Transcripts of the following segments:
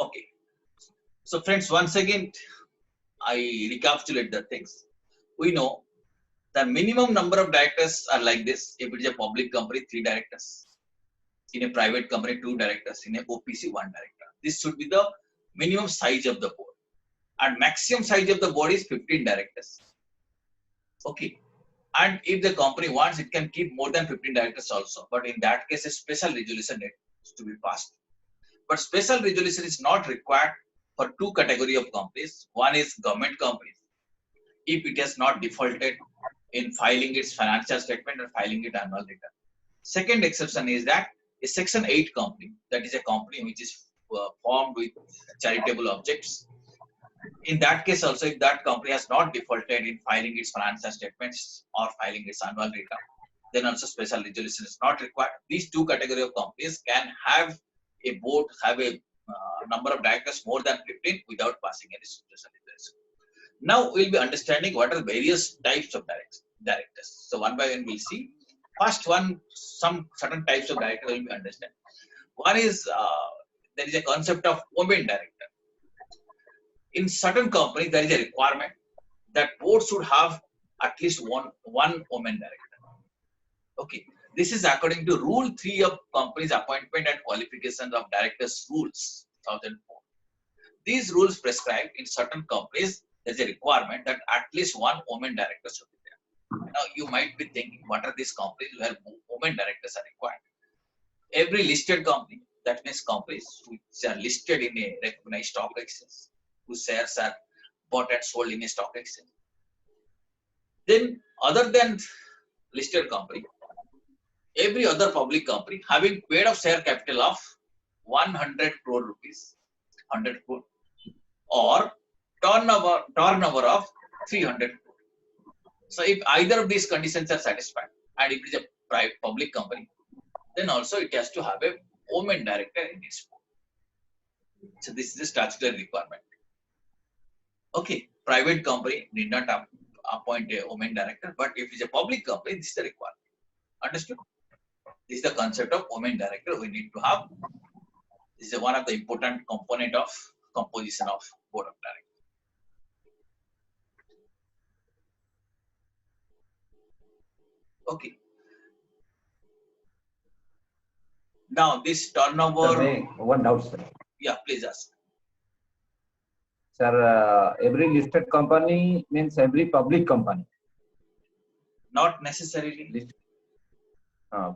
Okay. So friends, once again, I recapitulate the things. We know the minimum number of directors are like this. If it is a public company, 3 directors. In a private company, 2 directors. In a OPC, 1 director. This should be the minimum size of the board. And maximum size of the board is 15 directors. Okay. And if the company wants, it can keep more than 15 directors also. But in that case, a special resolution needs to be passed. But special resolution is not required for 2 category of companies. One is government companies. If it has not defaulted in filing its financial statement or filing its annual return. Second exception is that a Section 8 company, that is a company which is formed with charitable objects. In that case also, if that company has not defaulted in filing its financial statements or filing its annual return, then also special resolution is not required. These 2 category of companies can have a board, have a number of directors more than 15 without passing any special resolution. Now we'll be understanding what are various types of directors. So one by one we'll see. First one, some certain types of director will be understand. One is there is a concept of women director. In certain companies, there is a requirement that board should have at least one woman director. Okay, this is according to Rule 3 of Companies Appointment and Qualifications of Directors Rules 2004. These rules prescribe in certain companies there is a requirement that at least one woman director should be there. Now you might be thinking, what are these companies where women directors are required? Every listed company, that means companies which are listed in a recognized stock exchange, whose shares are bought and sold in a stock exchange. Then other than listed company, every other public company having paid off share capital of 100 crore rupees, 100 crore, or turnover of 300 crore. So if either of these conditions are satisfied, and if it is a private public company, then also it has to have a woman director in its board. So this is a statutory requirement. Okay, private company need not appoint a woman director, but if it's a public company, this is the requirement. Understood? This is the concept of woman director we need to have. This is one of the important component of composition of board of directors. Okay. Now this turnover. Sir, one doubt, sir. Yeah, please ask. Sir, every listed company means every public company. Not necessarily.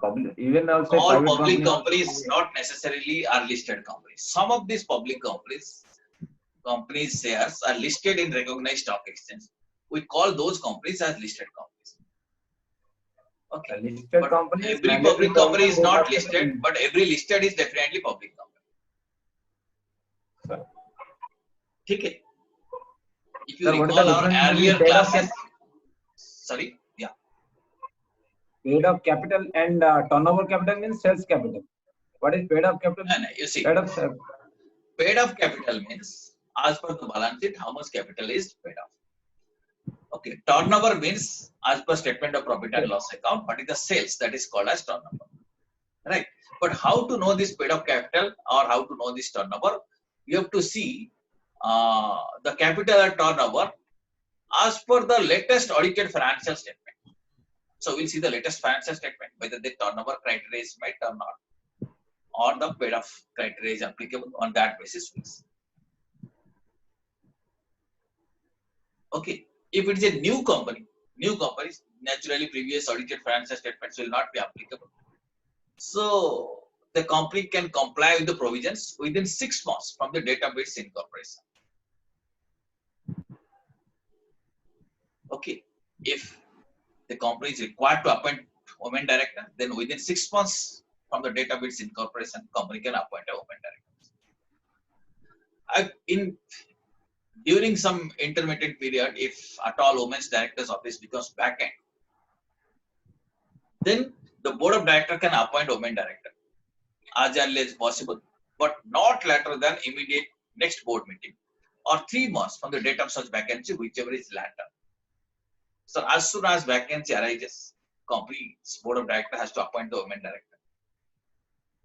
Public, even also all public companies not necessarily are listed companies. Some of these public companies shares are listed in recognized stock exchange. We call those companies as listed companies. Okay. Listed companies, every public company is not listed, but every listed is definitely public company. Okay. If you recall our earlier classes, sorry, yeah. Paid up capital and turnover capital means sales capital. What is paid up capital? You see, paid up capital means as per the balance sheet, how much capital is paid off. Okay, turnover means as per statement of profit and loss account, what is the sales, that is called as turnover. Right. But how to know this paid up capital or how to know this turnover? You have to see the capital and turnover as per the latest audited financial statement. So we'll see the latest financial statement, whether the turnover criteria is met or not, or the paid off criteria is applicable. On that basis, we'll see. Okay. If it is a new company, naturally previous audited financial statements will not be applicable. So the company can comply with the provisions within 6 months from the date of its incorporation. Okay. If the company is required to appoint women director, then within 6 months from the date of its incorporation, company can appoint a women director. During some intermittent period, if at all women's director's office becomes vacant, then the board of director can appoint women director as early as possible, but not later than immediate next board meeting or 3 months from the date of such vacancy, whichever is later. So as soon as vacancy arises, company's board of director has to appoint the women director.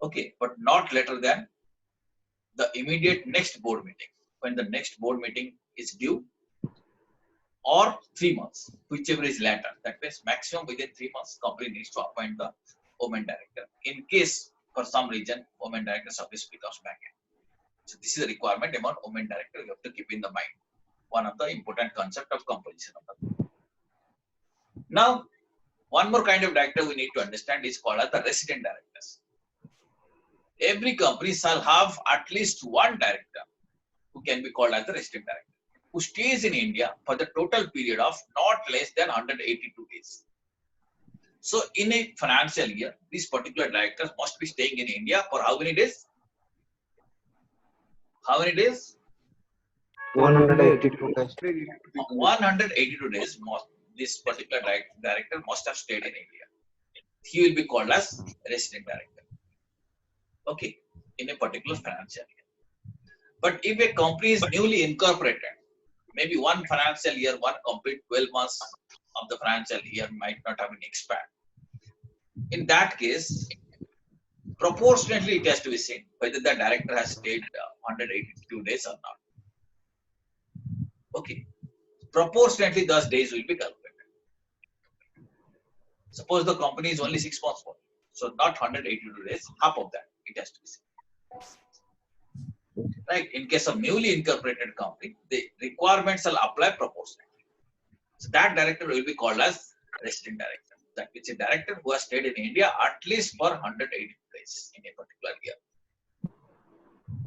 Okay, but not later than the immediate next board meeting, when the next board meeting is due, or 3 months, whichever is later. That means maximum within 3 months, company needs to appoint the women director. In case for some reason women director service becomes vacant. So this is a requirement about women director. You have to keep in the mind. One of the important concept of composition of the board. Now, one more kind of director we need to understand is called as the resident directors. Every company shall have at least one director who can be called as the resident director, who stays in India for the total period of not less than 182 days. So in a financial year, these particular directors must be staying in India for how many days? How many days? 182 days. 182 days. This particular director must have stayed in India. He will be called as resident director. Okay, in a particular financial year. But if a company is newly incorporated, maybe one financial year, one complete 12 months of the financial year might not have been expired. In that case, proportionately it has to be seen whether the director has stayed 182 days or not. Okay, proportionately those days will be calculated. Suppose the company is only 6 months old, so not 182 days, half of that it has to be seen. Right? In case of newly incorporated company, the requirements will apply proportionately. So that director will be called as resident director. That means a director who has stayed in India at least for 180 days in a particular year.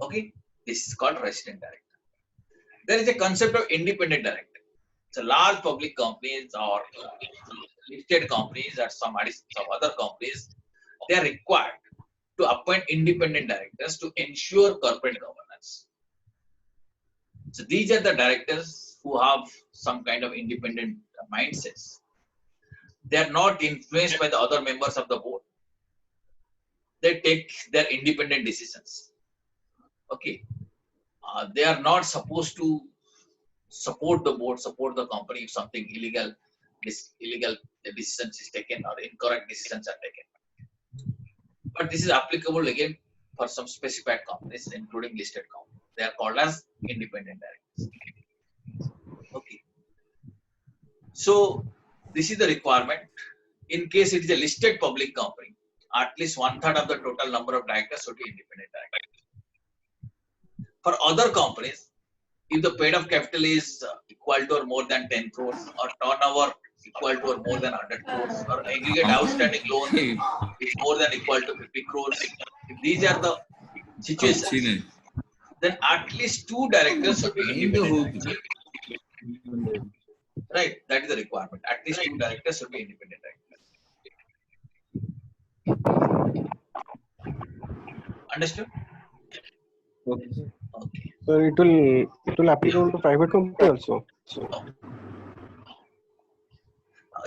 Okay, this is called resident director. There is a concept of independent director. So large public companies or listed companies or some other companies, they are required to appoint independent directors to ensure corporate governance. So these are the directors who have some kind of independent mindsets. They are not influenced by the other members of the board. They take their independent decisions. Okay, they are not supposed to support the board, support the company if something illegal decisions is taken or incorrect decisions are taken. But this is applicable again for some specified companies, including listed companies. They are called as independent directors. Okay. So this is the requirement. In case it is a listed public company, at least 1/3 of the total number of directors should be independent directors. For other companies, if the paid up capital is equal to or more than 10 crores or turnover equal to or more than 100 crores or aggregate outstanding loan is more than equal to 50 crores, if these are the situations, then at least 2 directors should be independent directors. Right, that is the requirement. At least 2 directors should be independent directors. Understood? Okay. Okay. So it will applicable to private company also.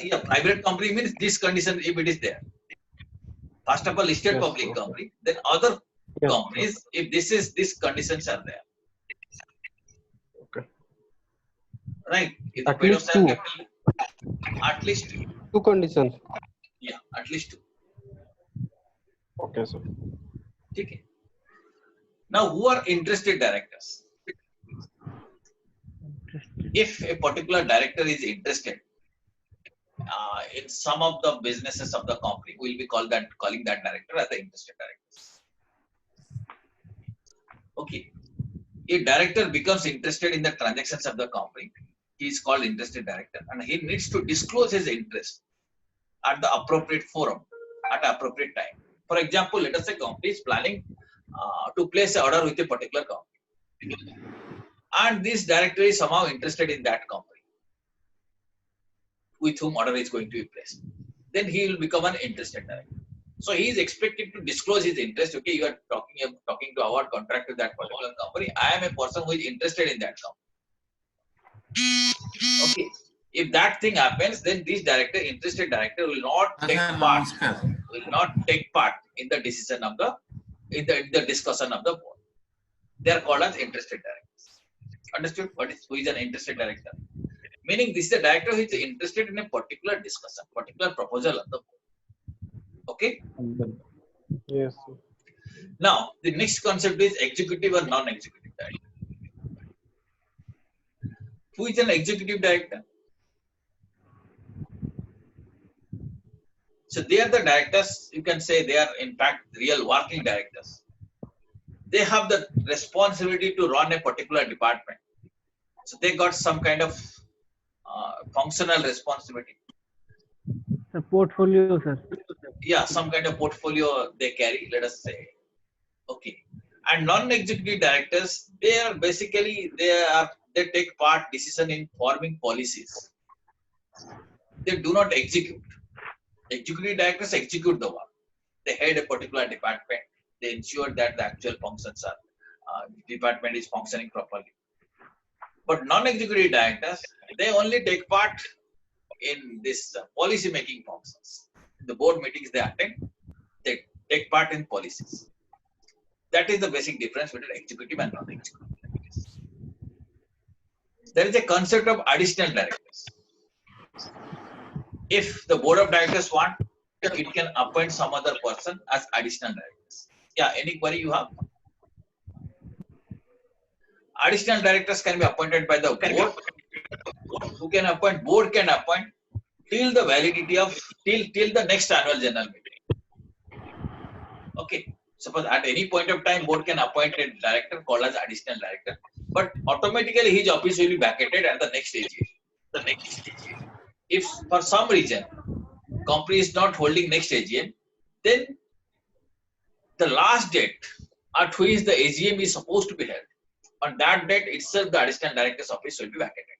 Yeah, private company means this condition if it is there. First of all, listed Yes, public okay. company, then other Yes, companies, if these conditions are there. Okay. Right? If the At paid up least two. capital, at least 2. Two conditions. Yeah, at least 2. Okay, sir. Okay. Now, who are interested directors? If a particular director is interested in some of the businesses of the company, we will be calling that director as the interested director. Okay. A director becomes interested in the transactions of the company. He is called interested director, and he needs to disclose his interest at the appropriate forum at the appropriate time. For example, let us say company is planning to place an order with a particular company, and this director is somehow interested in that company with whom order is going to be placed. Then he will become an interested director. So he is expected to disclose his interest. Okay, you are talking to award contract with that particular company. I am a person who is interested in that company. Okay, if that thing happens, then this interested director, will not take part in the decision of in the discussion of the board. They are called as interested directors. Understood? Who is an interested director? Meaning this is a director who is interested in a particular discussion, particular proposal of the board. Okay? Yes, sir. Now, the next concept is executive or non-executive director. Who is an executive director? So they are the directors. You can say they are in fact real working directors. They have the responsibility to run a particular department. So they got some kind of functional responsibility. The portfolio, sir. Yeah, some kind of portfolio they carry, let us say. Okay. And non-executive directors, they are basically, they take part decision in forming policies. They do not execute. Executive directors execute the work. They head a particular department. They ensure that the actual functions are, department is functioning properly. But non-executive directors, they only take part in this policy making functions. The board meetings they attend, they take part in policies. That is the basic difference between executive and non-executive directors. There is a concept of additional directors. If the board of directors want, it can appoint some other person as additional directors. Yeah, any query you have? Additional directors can be appointed by the board. Who can appoint? Board can appoint till the validity of till the next annual general meeting. Okay. Suppose at any point of time, board can appoint a director called as additional director, but automatically his office will be vacated at the next AGM. If for some reason company is not holding next AGM, then the last date at which the AGM is supposed to be held, on that date itself, the additional director's office will be vacated.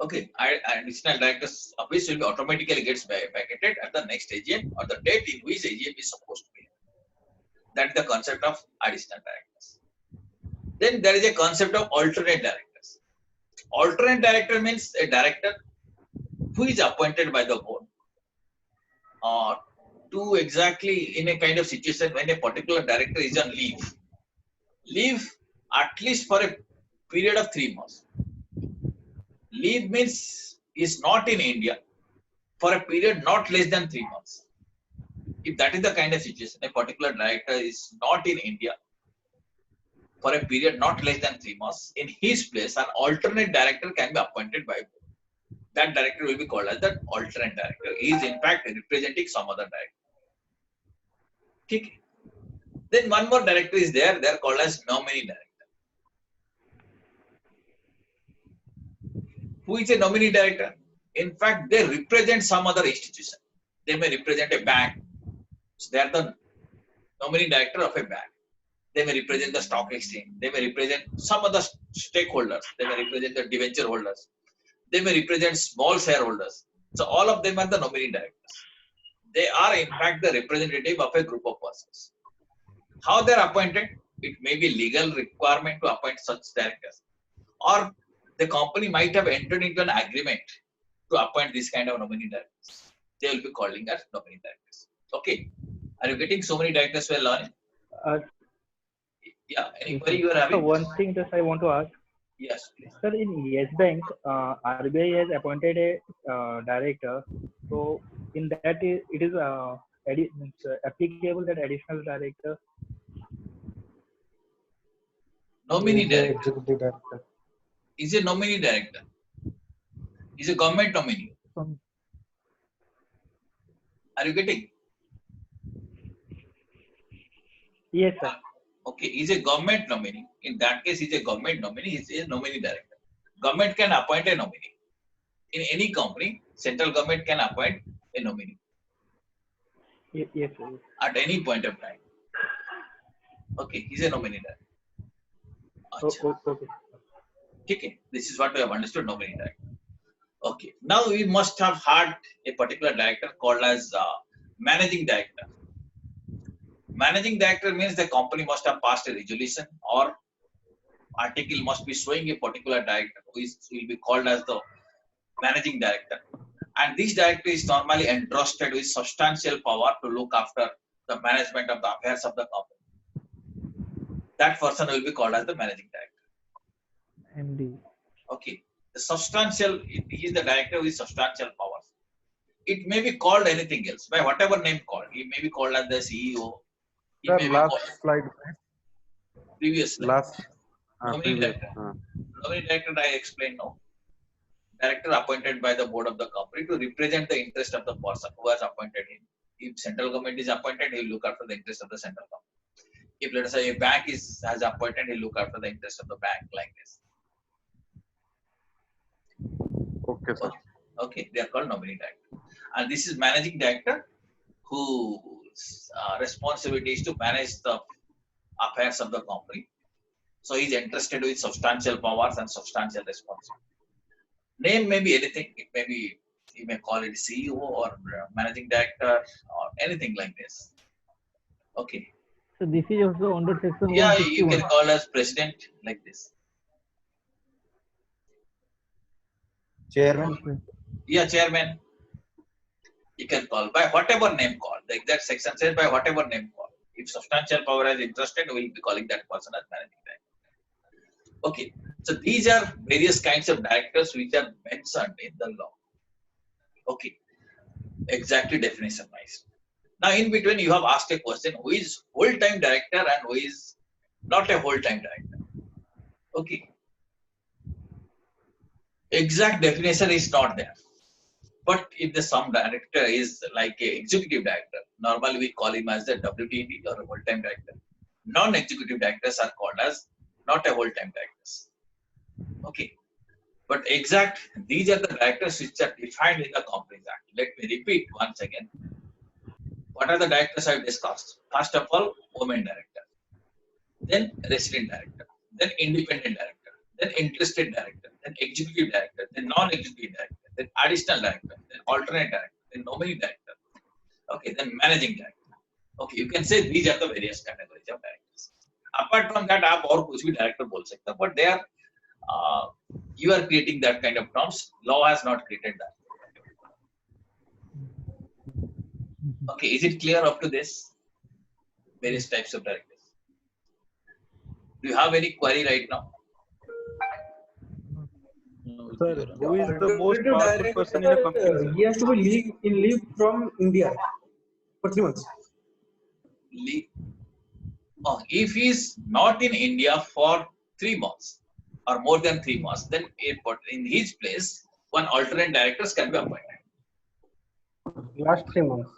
Okay, additional director's office will be automatically gets vacated at the next AGM or the date in which AGM is supposed to be held. That is the concept of additional directors. Then there is a concept of alternate directors. Alternate director means a director who is appointed by the board to exactly in a kind of situation when a particular director is on leave. Leave at least for a period of 3 months. Leave means is not in India for a period not less than 3 months. If that is the kind of situation, a particular director is not in India for a period not less than 3 months, in his place, an alternate director can be appointed by board. That director will be called as the alternate director. He is in fact representing some other director. Okay. Then one more director is there. They are called as nominee director. Who is a nominee director? In fact, they represent some other institution. They may represent a bank. So they are the nominee director of a bank. They may represent the stock exchange. They may represent some other stakeholders. They may represent the debenture holders. They may represent small shareholders. So all of them are the nominee directors. They are in fact the representative of a group of persons. How they are appointed? It may be legal requirement to appoint such directors, or the company might have entered into an agreement to appoint this kind of nominee directors. They will be calling as nominee directors. Okay. Are you getting so many directors we are learning? Yeah. Any query you are So having? one thing just I want to ask. Yes, please. Sir, in Yes Bank, RBI has appointed a director. So in that it is applicable that additional director. Nominee He's the director. executive director. Is a nominee director. Is a government nominee. Are you getting? Yes, sir. Okay, he's a government nominee. In that case, he's a government nominee. He's a nominee director. Government can appoint a nominee. In any company, central government can appoint a nominee Yes, sir. at any point of time. Okay, he's a nominee director. Achha. Okay. Okay, this is what we have understood nominee director. Okay, now we must have had a particular director called as managing director. Managing director means the company must have passed a resolution or article must be showing a particular director who will be called as the managing director. And this director is normally entrusted with substantial power to look after the management of the affairs of the company. That person will be called as the managing director. MD. Okay. The substantial, he is the director with substantial powers. It may be called anything else by whatever name called. It may be called as the CEO. It Sir, may be last called slide. previous slide. Last. Nominee Previous. director. Nominee director, I explained now. Director appointed by the board of the company to represent the interest of the person who has appointed him. If central government is appointed, he will look after the interest of the central government. If let us say a bank has appointed, he will look after the interest of the bank, like this. Okay, sir. Okay, they are called nominee director. And this is managing director whose responsibility is to manage the affairs of the company. So he is entrusted with substantial powers and substantial responsibility. Name may be anything. It may be, you may call it CEO or managing director or anything like this. Okay. So this is also under section Yeah, you 161. can call as president like this. Chairman. Okay. Yeah, chairman. You can call by whatever name called. The exact section says by whatever name called. If substantial power is interested, we will be calling that person as managing director. Okay. So these are various kinds of directors which are mentioned in the law. Okay. Exactly definition wise. Now in between you have asked a question, who is whole-time director and who is not a whole-time director. Okay. Exact definition is not there. But if the some director is like a executive director, normally we call him as the WTD or a whole-time director. Non-executive directors are called as not a whole-time directors. Okay. But exact, these are the directors which are defined in the Companies Act. Let me repeat once again. What are the directors I've discussed? First of all, women director, then resident director, then independent director, then interested director, then executive director, then non-executive director, then additional director, then alternate director, then nominee director. Okay, then managing director. Okay, you can say these are the various categories of directors. Apart from that, आप और कुछ भी director बोल सकते हैं, but they are you are creating that kind of terms. Law has not created that. Okay, is it clear up to this? Various types of directors. Do you have any query right now? Sir, who is the most powerful person in a company, sir? He has to be leave from India for 3 months. If he is not in India for 3 months or more than 3 months, then in his place, one alternate directors can be appointed. Last 3 months.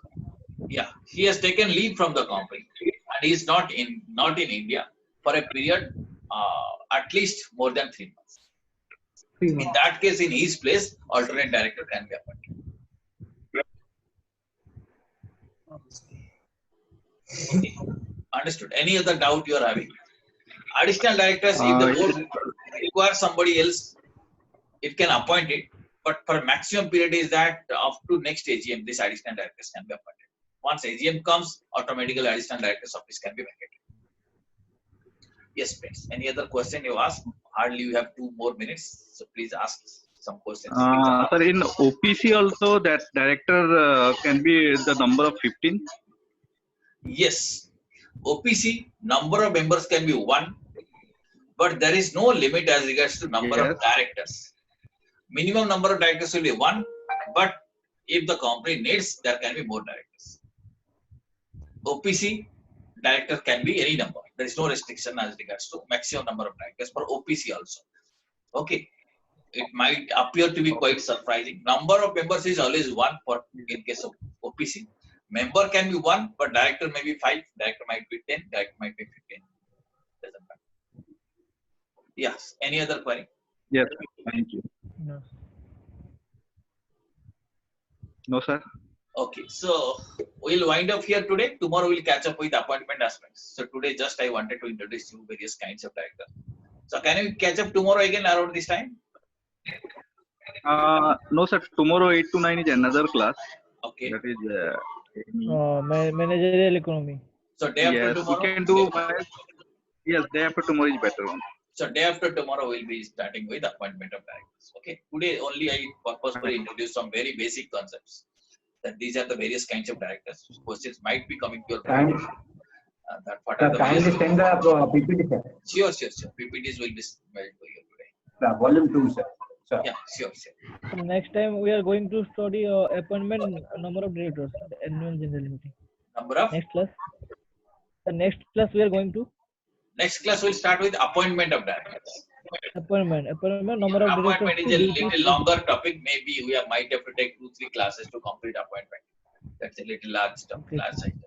Yeah, he has taken leave from the company and he is not in India for a period at least more than 3 months. In that case, in his place, alternate director can be appointed. Okay. Understood. Any other doubt you are having? Additional directors, if the board requires somebody else, it can appoint it. But for maximum period is that up to next AGM, this additional directors can be appointed. Once AGM comes, automatically additional director's office can be vacated. Yes, please. Any other question you ask? Hardly you have 2 more minutes, so please ask some questions. Sir, in OPC also that director can be the number of 15? Yes. OPC, number of members can be 1, but there is no limit as regards to number of directors. Minimum number of directors will be 1, but if the company needs, there can be more directors. OPC, director can be any number. There is no restriction as regards to maximum number of directors for OPC also. Okay. It might appear to be quite surprising. Number of members is always 1 for in case of OPC. Member can be 1, but director may be 5, director might be 10, director might be 15. Doesn't matter. Yes. Any other query? Yes, thank you. No. No, sir. Okay, so we'll wind up here today. Tomorrow we'll catch up with appointment aspects. So today just I wanted to introduce you various kinds of directors. So can we catch up tomorrow again around this time? No, sir. Tomorrow 8 to 9 is another class. Okay. That is. Managerial economy. So day after Yes, we tomorrow. can do. Yes, day after tomorrow is better one. So day after tomorrow we'll be starting with appointment of directors. Okay. Today only I purposefully introduced some very basic concepts. That these are the various kinds of directors. Questions might be coming to your mind. That what are the Kindly various... send the PPT, sir. Sure. PPTs will be mailed to you today. The volume 2, sir. Sure. Yeah, sure. So next time we are going to study appointment number of directors, the annual general meeting. Number of Next class. The next class we are going to next class will start with appointment of directors. appointment number of directors. Appointment is to a duties. little longer topic. Maybe might have to take 2-3 classes to complete appointment. That's a little large stuff. Okay. Large item.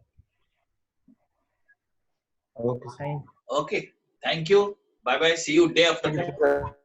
Okay. Thank Okay. Thank you. Bye bye. See you day after tomorrow.